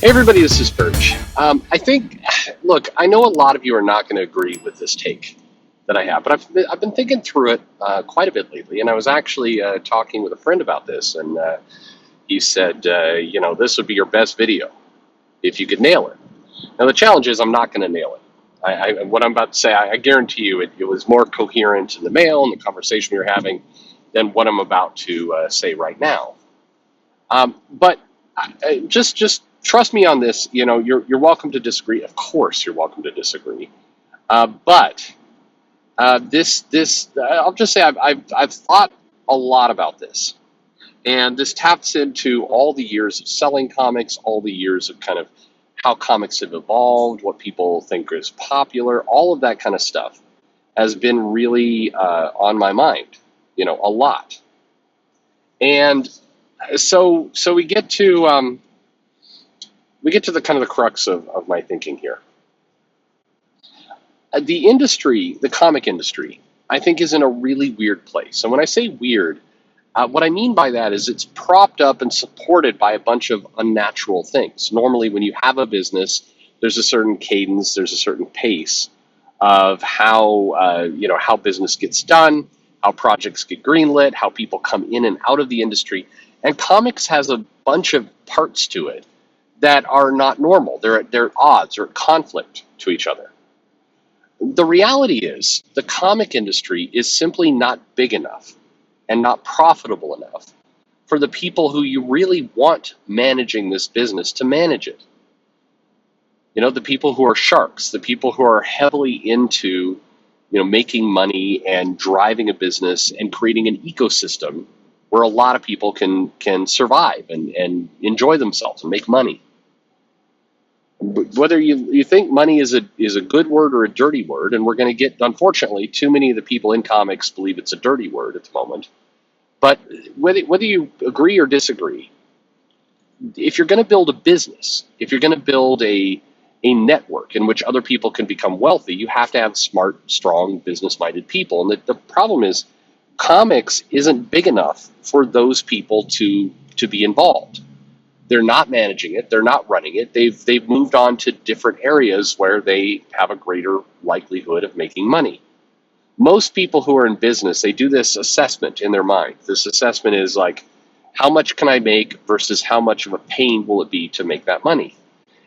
Hey everybody, this is Perch. Look, I know a lot of you are not going to agree with this take that I have, but I've been thinking through it quite a bit lately, and I was actually talking with a friend about this, and he said, this would be your best video if you could nail it. Now the challenge is I'm not going to nail it. What I'm about to say, I guarantee you it was more coherent in the mail and the conversation we were having than what I'm about to say right now. But just trust me on this. You're welcome to disagree. Of course, you're welcome to disagree. But this I'll just say I've thought a lot about this, and this taps into all the years of selling comics, all the years of kind of how comics have evolved, what people think is popular, all of that kind of stuff has been really on my mind, a lot. And so we get to the kind of the crux of my thinking here. The industry, the comic industry, I think is in a really weird place. And when I say weird, what I mean by that is it's propped up and supported by a bunch of unnatural things. Normally, when you have a business, there's a certain cadence, there's a certain pace of how business gets done, how projects get greenlit, how people come in and out of the industry. And comics has a bunch of parts to it that are not normal. They're at odds or at conflict to each other. The reality is the comic industry is simply not big enough and not profitable enough for the people who you really want managing this business to manage it. The people who are sharks, the people who are heavily into making money and driving a business and creating an ecosystem where a lot of people can survive and enjoy themselves and make money. Whether you think money is a good word or a dirty word, and we're going to get, unfortunately, too many of the people in comics believe it's a dirty word at the moment. But whether you agree or disagree, if you're going to build a business, if you're going to build a network in which other people can become wealthy, you have to have smart, strong, business-minded people. And the problem is comics isn't big enough for those people to be involved. They're not managing it. They're not running it. They've moved on to different areas where they have a greater likelihood of making money. Most people who are in business, they do this assessment in their mind. This assessment is like, how much can I make versus how much of a pain will it be to make that money?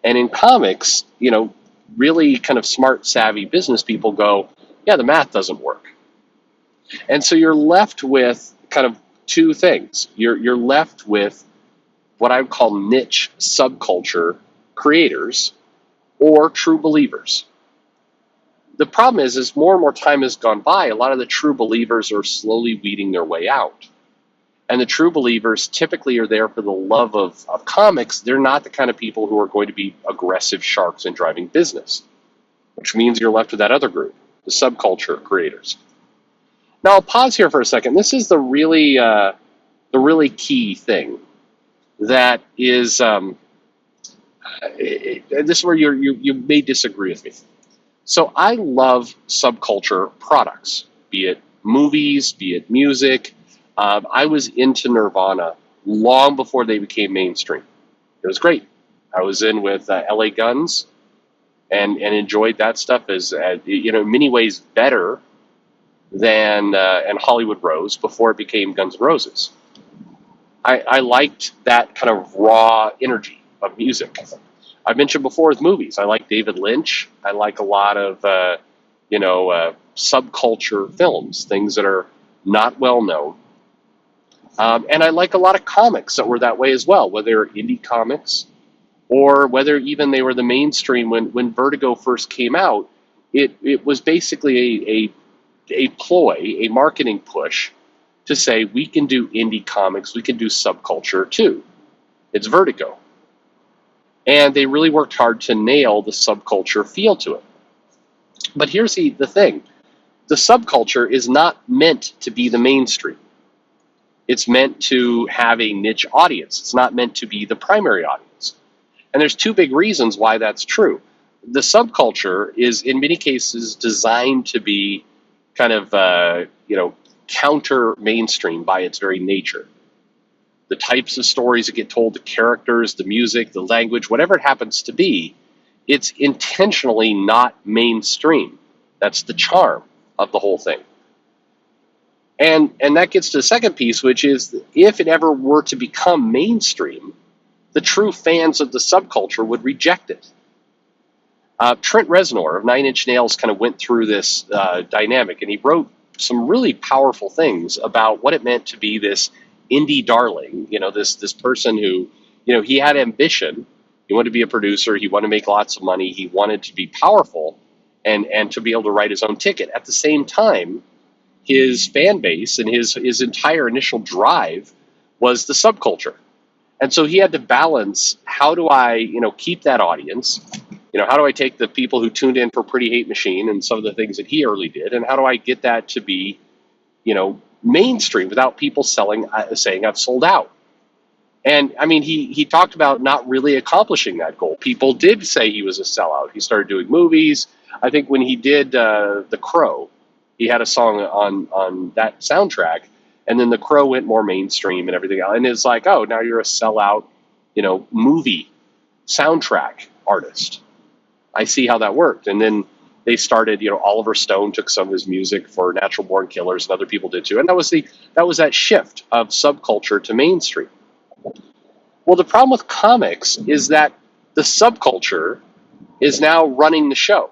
And in comics, really kind of smart, savvy business people go, yeah, the math doesn't work. And so you're left with kind of two things. You're left with what I would call niche subculture creators or true believers. The problem is more and more time has gone by, a lot of the true believers are slowly weeding their way out. And the true believers typically are there for the love of comics. They're not the kind of people who are going to be aggressive sharks in driving business, which means you're left with that other group, the subculture creators. Now I'll pause here for a second. This is the really key thing. That is, this is where you may disagree with me. So I love subculture products, be it movies, be it music. I was into Nirvana long before they became mainstream. It was great. I was in with LA Guns and enjoyed that stuff as in many ways better than and Hollywood Rose before it became Guns N' Roses. I liked that kind of raw energy of music. I've mentioned before with movies, I like David Lynch. I like a lot of, subculture films, things that are not well known. And I like a lot of comics that were that way as well, whether they're indie comics or whether even they were the mainstream. When Vertigo first came out, it was basically a ploy, a marketing push to say we can do indie comics, we can do subculture too. It's Vertigo. And they really worked hard to nail the subculture feel to it. But here's the thing. The subculture is not meant to be the mainstream. It's meant to have a niche audience. It's not meant to be the primary audience. And there's two big reasons why that's true. The subculture is in many cases designed to be kind of, counter mainstream by its very nature. the types of stories that get told, the characters, the music, the language, whatever it happens to be, it's intentionally not mainstream. That's the charm of the whole thing. And that gets to the second piece, which is if it ever were to become mainstream, the true fans of the subculture would reject it. Trent Reznor of Nine Inch Nails kind of went through this dynamic, and he wrote some really powerful things about what it meant to be this indie darling. This person who, he had ambition. He wanted to be a producer. He wanted to make lots of money. He wanted to be powerful, and to be able to write his own ticket. At the same time, his fan base and his entire initial drive was the subculture. And so he had to balance, how do I, keep that audience? How do I take the people who tuned in for Pretty Hate Machine and some of the things that he early did, and how do I get that to be, mainstream without people saying I've sold out? And I mean, he talked about not really accomplishing that goal. People did say he was a sellout. He started doing movies. I think when he did The Crow, he had a song on that soundtrack, and then The Crow went more mainstream and everything else. And it's like, oh, now you're a sellout, movie soundtrack artist. I see how that worked. And then they started, Oliver Stone took some of his music for Natural Born Killers, and other people did too. And that was that shift of subculture to mainstream. Well, the problem with comics is that the subculture is now running the show.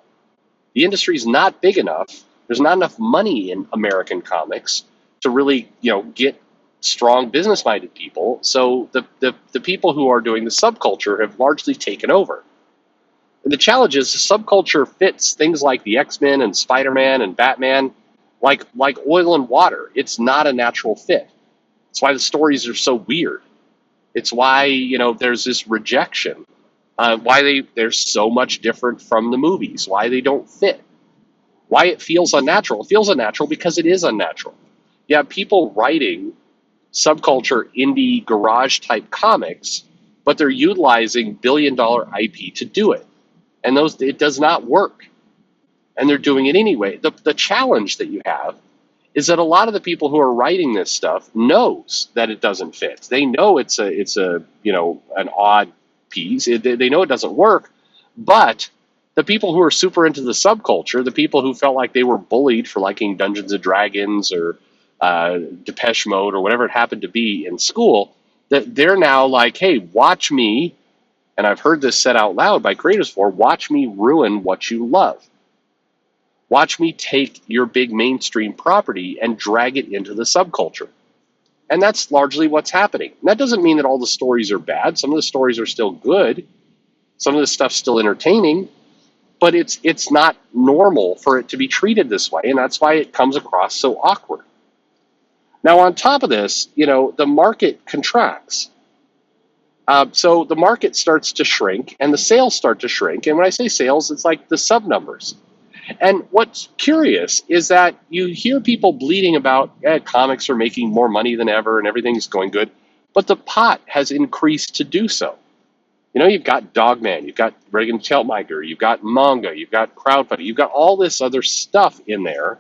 The industry is not big enough. There's not enough money in American comics to really, get strong business-minded people. So the people who are doing the subculture have largely taken over. And the challenge is the subculture fits things like the X-Men and Spider-Man and Batman like oil and water. It's not a natural fit. It's why the stories are so weird. It's why, there's this rejection. Why they're so much different from the movies. Why they don't fit. Why it feels unnatural. It feels unnatural because it is unnatural. You have people writing subculture indie garage type comics, but they're utilizing billion-dollar IP to do it. And it does not work. And they're doing it anyway. The challenge that you have is that a lot of the people who are writing this stuff knows that it doesn't fit. They know it's an odd piece. They know it doesn't work, but the people who are super into the subculture, the people who felt like they were bullied for liking Dungeons and Dragons or Depeche Mode or whatever it happened to be in school, that they're now like, hey, watch me, and I've heard this said out loud by creators before, watch me ruin what you love. Watch me take your big mainstream property and drag it into the subculture. And that's largely what's happening. And that doesn't mean that all the stories are bad. Some of the stories are still good. Some of the stuff's still entertaining. But it's not normal for it to be treated this way. And that's why it comes across so awkward. Now, on top of this, the market contracts. So the market starts to shrink and the sales start to shrink. And when I say sales, it's like the sub numbers. And what's curious is that you hear people bleating about comics are making more money than ever and everything's going good, but the pot has increased to do so. You've got Dogman, you've got Reagan Teltmeiger, you've got Manga, you've got Crowdfunding, you've got all this other stuff in there.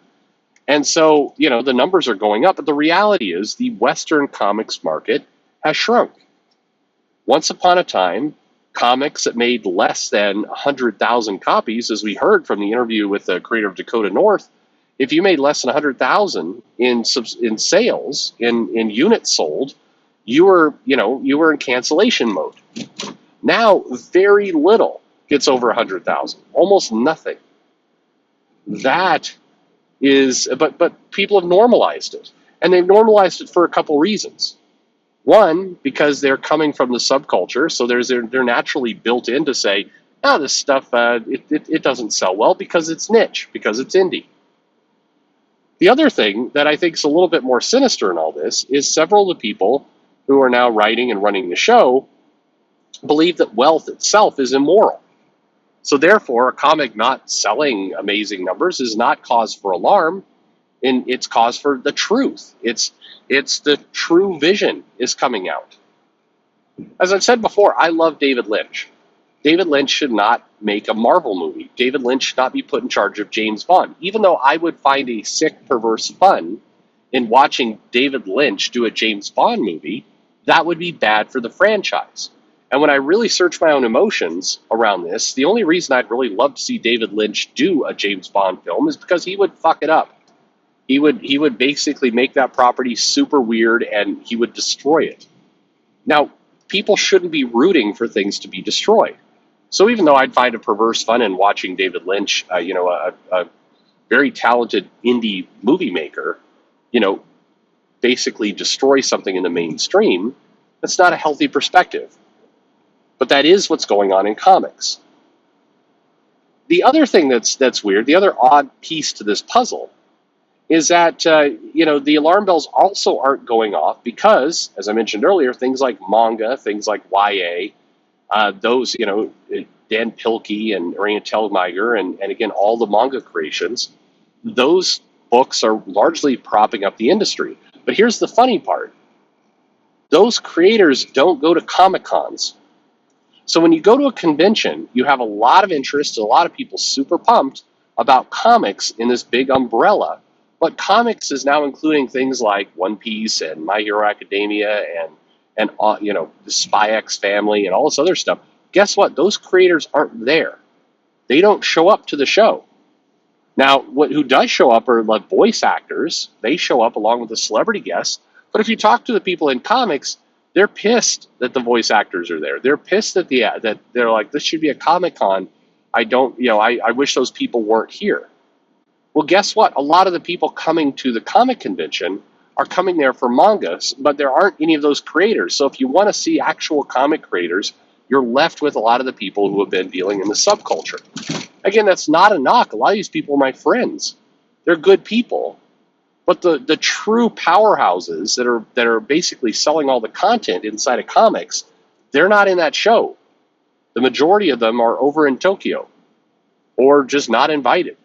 And so, the numbers are going up, but the reality is the Western comics market has shrunk. Once upon a time, comics that made less than 100,000 copies, as we heard from the interview with the creator of Dakota North, if you made less than 100,000 in sales, in units sold, you were in cancellation mode. Now, very little gets over 100,000, almost nothing. That is, but people have normalized it, and they've normalized it for a couple reasons. One, because they're coming from the subculture, so they're naturally built in to say, this stuff, it doesn't sell well because it's niche, because it's indie. The other thing that I think is a little bit more sinister in all this is several of the people who are now writing and running the show believe that wealth itself is immoral. So therefore, a comic not selling amazing numbers is not cause for alarm. And it's cause for the truth. It's the true vision is coming out. As I've said before, I love David Lynch. David Lynch should not make a Marvel movie. David Lynch should not be put in charge of James Bond. Even though I would find a sick, perverse fun in watching David Lynch do a James Bond movie, that would be bad for the franchise. And when I really search my own emotions around this, the only reason I'd really love to see David Lynch do a James Bond film is because he would fuck it up. He would basically make that property super weird and he would destroy it. Now, people shouldn't be rooting for things to be destroyed. So even though I'd find a perverse fun in watching David Lynch, a very talented indie movie maker, you know, basically destroy something in the mainstream, that's not a healthy perspective. But that is what's going on in comics. The other thing that's weird, the other odd piece to this puzzle, is that the alarm bells also aren't going off because, as I mentioned earlier, things like manga, things like YA, those Dan Pilkey and Raina Telgemeier, and again all the manga creations, those books are largely propping up the industry. But here's the funny part: those creators don't go to Comic Cons. So when you go to a convention, you have a lot of interest, a lot of people super pumped about comics in this big umbrella. But comics is now including things like One Piece and My Hero Academia and the Spy X Family and all this other stuff. Guess what? Those creators aren't there. They don't show up to the show. Now, who does show up are like voice actors. They show up along with the celebrity guests. But if you talk to the people in comics, they're pissed that the voice actors are there. They're pissed that they're like, this should be a Comic-Con. I wish those people weren't here. Well, guess what? A lot of the people coming to the comic convention are coming there for mangas, but there aren't any of those creators. So if you want to see actual comic creators, you're left with a lot of the people who have been dealing in the subculture. Again, that's not a knock. A lot of these people are my friends. They're good people. But the true powerhouses that are basically selling all the content inside of comics, they're not in that show. The majority of them are over in Tokyo or just not invited.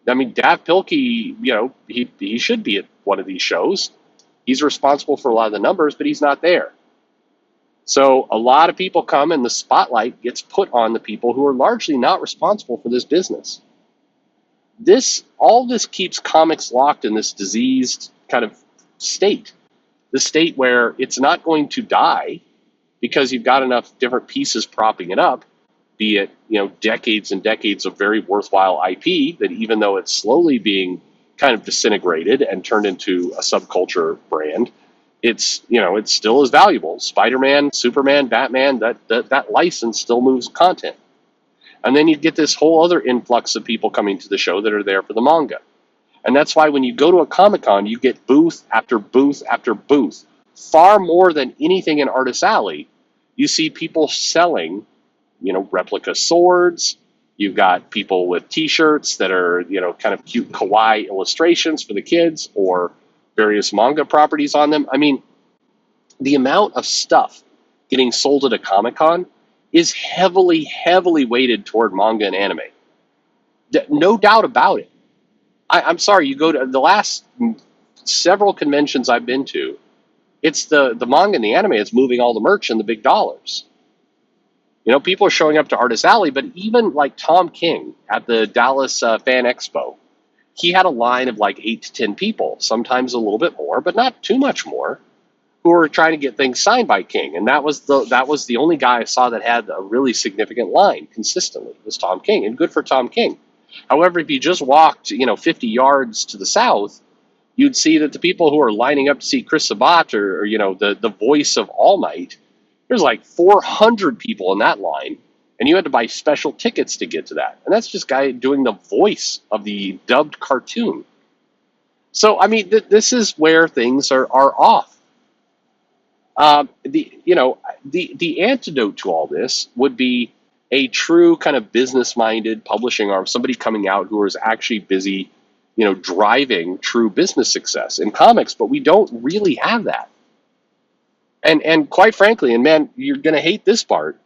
I mean, Dav Pilkey, he should be at one of these shows. He's responsible for a lot of the numbers, but he's not there. So a lot of people come and the spotlight gets put on the people who are largely not responsible for this business. All this keeps comics locked in this diseased kind of state. The state where it's not going to die because you've got enough different pieces propping it up, be it, decades and decades of very worthwhile IP that even though it's slowly being kind of disintegrated and turned into a subculture brand, it's still as valuable. Spider-Man, Superman, Batman, that license still moves content. And then you get this whole other influx of people coming to the show that are there for the manga. And that's why when you go to a Comic-Con, you get booth after booth after booth. Far more than anything in Artist Alley, you see people selling, replica swords. You've got people with T-shirts that are, kind of cute kawaii illustrations for the kids or various manga properties on them. I mean, the amount of stuff getting sold at a Comic-Con is heavily, heavily weighted toward manga and anime. No doubt about it. I'm sorry, you go to the last several conventions I've been to, it's the manga and the anime is moving all the merch and the big dollars. People are showing up to Artist Alley, but even like Tom King at the Dallas Fan Expo, he had a line of like 8 to 10 people, sometimes a little bit more, but not too much more, who were trying to get things signed by King. And that was the only guy I saw that had a really significant line consistently, was Tom King, and good for Tom King. However, if you just walked, 50 yards to the south, you'd see that the people who are lining up to see Chris Sabat or the voice of All Might, there's like 400 people in that line, and you had to buy special tickets to get to that. And that's just guy doing the voice of the dubbed cartoon. So, I mean, this is where things are off. The antidote to all this would be a true kind of business-minded publishing arm, somebody coming out who is actually busy, driving true business success in comics, but we don't really have that. And quite frankly, and man, you're going to hate this part,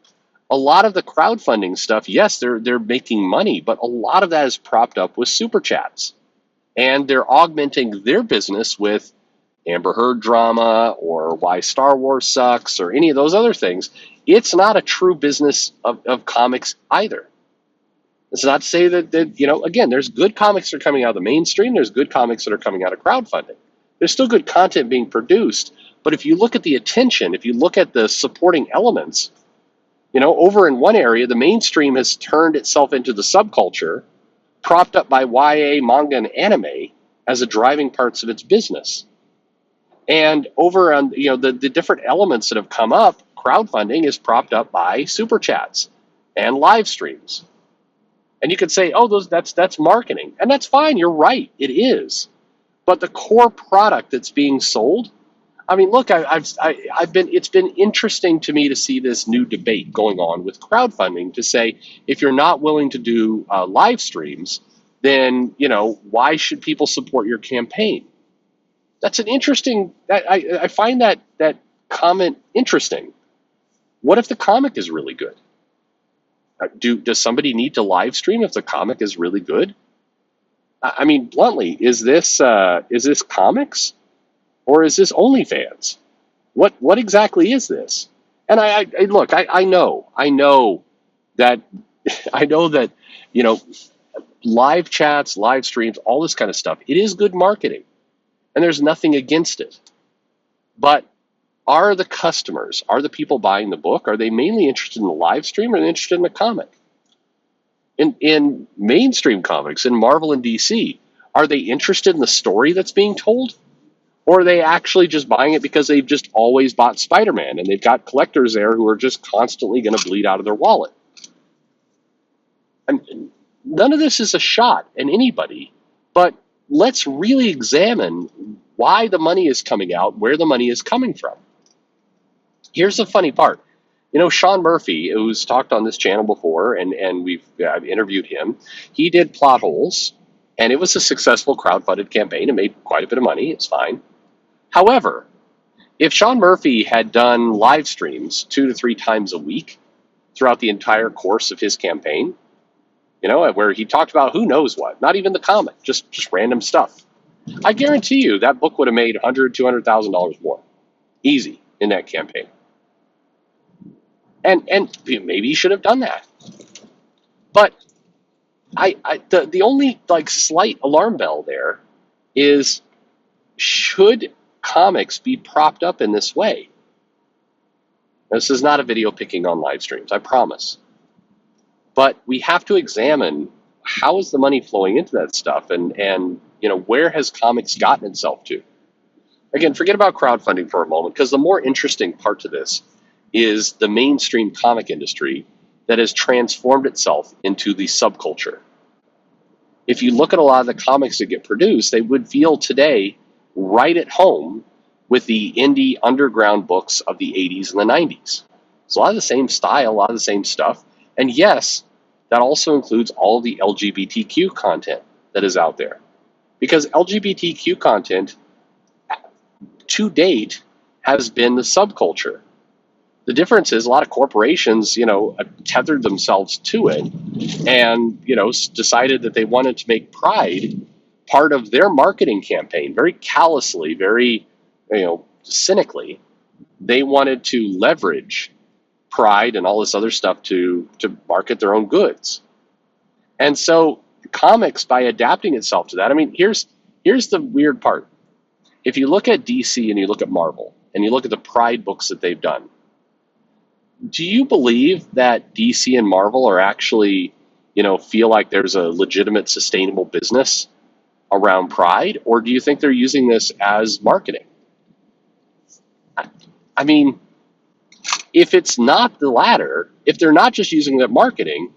a lot of the crowdfunding stuff, yes, they're making money, but a lot of that is propped up with super chats. And they're augmenting their business with Amber Heard drama or why Star Wars sucks or any of those other things. It's not a true business of comics either. It's not to say that again, there's good comics that are coming out of the mainstream. There's good comics that are coming out of crowdfunding. There's still good content being produced, But if you look at the attention, if you look at the supporting elements, over in one area, the mainstream has turned itself into the subculture, propped up by YA, manga, and anime as the driving parts of its business. And over on the different elements that have come up, crowdfunding is propped up by super chats and live streams. And you could say, oh, that's marketing, and that's fine. You're right, it is. But the core product that's being sold, I mean, look, it's been interesting to me to see this new debate going on with crowdfunding to say, if you're not willing to do live streams, then, why should people support your campaign? That's an interesting, I find that comment interesting. What if the comic is really good? Does somebody need to live stream if the comic is really good? I mean, bluntly, is this comics? Or is this OnlyFans? What exactly is this? And I look, I know that I know that live chats, live streams, all this kind of stuff, it is good marketing, and there's nothing against it. But are the customers, are the people buying the book, are they mainly interested in the live stream or are they interested in the comic? In mainstream comics, in Marvel and DC, are they interested in the story that's being told? Or are they actually just buying it because they've just always bought Spider-Man and they've got collectors there who are just constantly going to bleed out of their wallet? And none of this is a shot at anybody, but let's really examine why the money is coming out, where the money is coming from. Here's the funny part. Sean Murphy, who's talked on this channel before, and I've interviewed him, he did Plot Holes, and it was a successful crowdfunded campaign. It made quite a bit of money. It's fine. However, if Sean Murphy had done live streams 2 to 3 times a week throughout the entire course of his campaign, where he talked about who knows what, not even the comic, just random stuff, I guarantee you that book would have made $100,000, $200,000 more, easy, in that campaign. And maybe he should have done that. But the only slight alarm bell there is, should comics be propped up in this way? This is not a video picking on live streams, I promise. But we have to examine, how is the money flowing into that stuff, and where has comics gotten itself to? Again, forget about crowdfunding for a moment, because the more interesting part to this is the mainstream comic industry that has transformed itself into the subculture. If you look at a lot of the comics that get produced, they would feel today right at home with the indie underground books of the 80s and the 90s. It's a lot of the same style, a lot of the same stuff. And yes, that also includes all the LGBTQ content that is out there. Because LGBTQ content, to date, has been the subculture. The difference is a lot of corporations, tethered themselves to it and, decided that they wanted to make Pride part of their marketing campaign, very callously, very, cynically. They wanted to leverage Pride and all this other stuff to market their own goods. And so comics, by adapting itself to that, I mean, here's the weird part. If you look at DC and you look at Marvel and you look at the Pride books that they've done, do you believe that DC and Marvel are actually, feel like there's a legitimate, sustainable business around Pride? Or do you think they're using this as marketing? I mean, if it's not the latter, if they're not just using that marketing,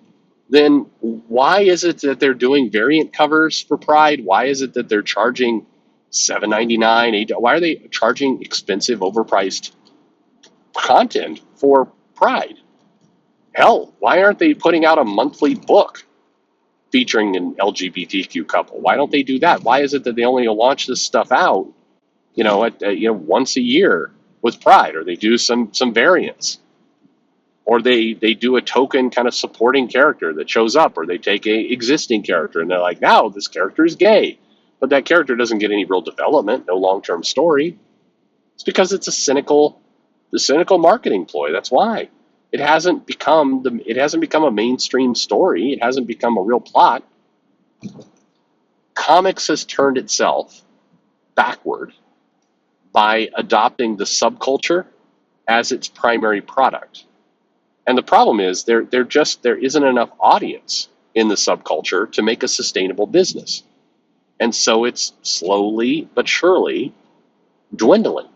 then why is it that they're doing variant covers for Pride? Why is it that they're charging $7.99, $8? Why are they charging expensive, overpriced content for Pride? Hell, why aren't they putting out a monthly book featuring an LGBTQ couple? Why don't they do that? Why is it that they only launch this stuff out, once a year with Pride, or they do some variants, or they do a token kind of supporting character that shows up, or they take a existing character and they're like, now this character is gay, but that character doesn't get any real development, no long-term story. It's because it's the cynical marketing ploy. That's why it hasn't become a mainstream story. It hasn't become a real plot. Comics has turned itself backward by adopting the subculture as its primary product. And the problem is there isn't enough audience in the subculture to make a sustainable business. And so it's slowly but surely dwindling.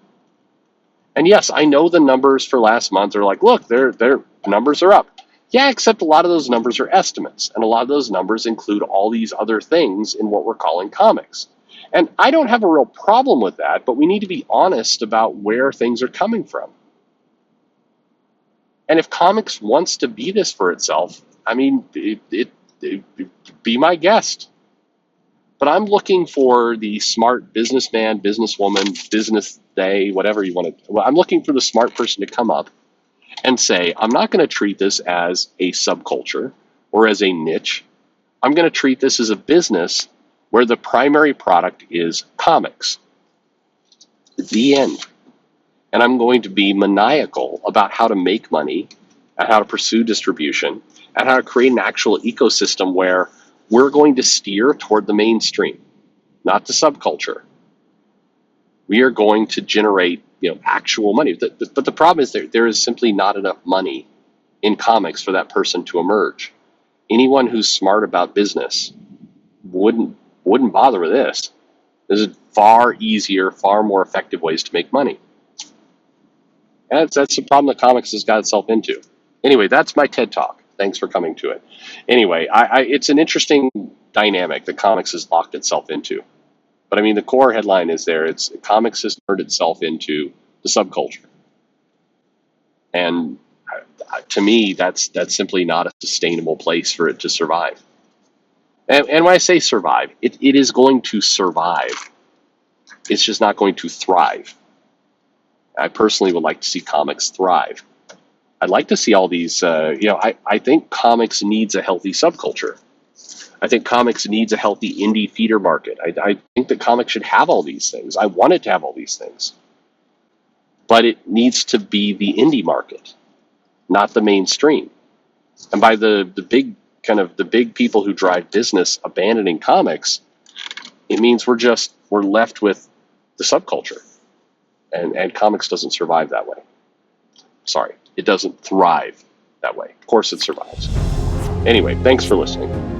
And yes, I know the numbers for last month are like, look, their numbers are up. Yeah, except a lot of those numbers are estimates. And a lot of those numbers include all these other things in what we're calling comics. And I don't have a real problem with that, but we need to be honest about where things are coming from. And if comics wants to be this for itself, I mean, be my guest. But I'm looking for the smart businessman, businesswoman, business day, whatever you want to. Well, I'm looking for the smart person to come up and say, I'm not going to treat this as a subculture or as a niche. I'm going to treat this as a business where the primary product is comics. The end. And I'm going to be maniacal about how to make money and how to pursue distribution and how to create an actual ecosystem where we're going to steer toward the mainstream, not the subculture. We are going to generate, actual money. But the problem is there is simply not enough money in comics for that person to emerge. Anyone who's smart about business wouldn't bother with this. There's far easier, far more effective ways to make money. And that's the problem that comics has got itself into. Anyway, that's my TED Talk. Thanks for coming to it. Anyway, it's an interesting dynamic that comics has locked itself into. But I mean, the core headline is there. It's comics has turned itself into the subculture. And to me, that's simply not a sustainable place for it to survive. And when I say survive, it is going to survive. It's just not going to thrive. I personally would like to see comics thrive. I'd like to see all these, I think comics needs a healthy subculture. I think comics needs a healthy indie feeder market. I think that comics should have all these things. I want it to have all these things. But it needs to be the indie market, not the mainstream. And by the big people who drive business abandoning comics, it means we're left with the subculture. And comics doesn't survive that way. Sorry, it doesn't thrive that way. Of course it survives. Anyway, thanks for listening.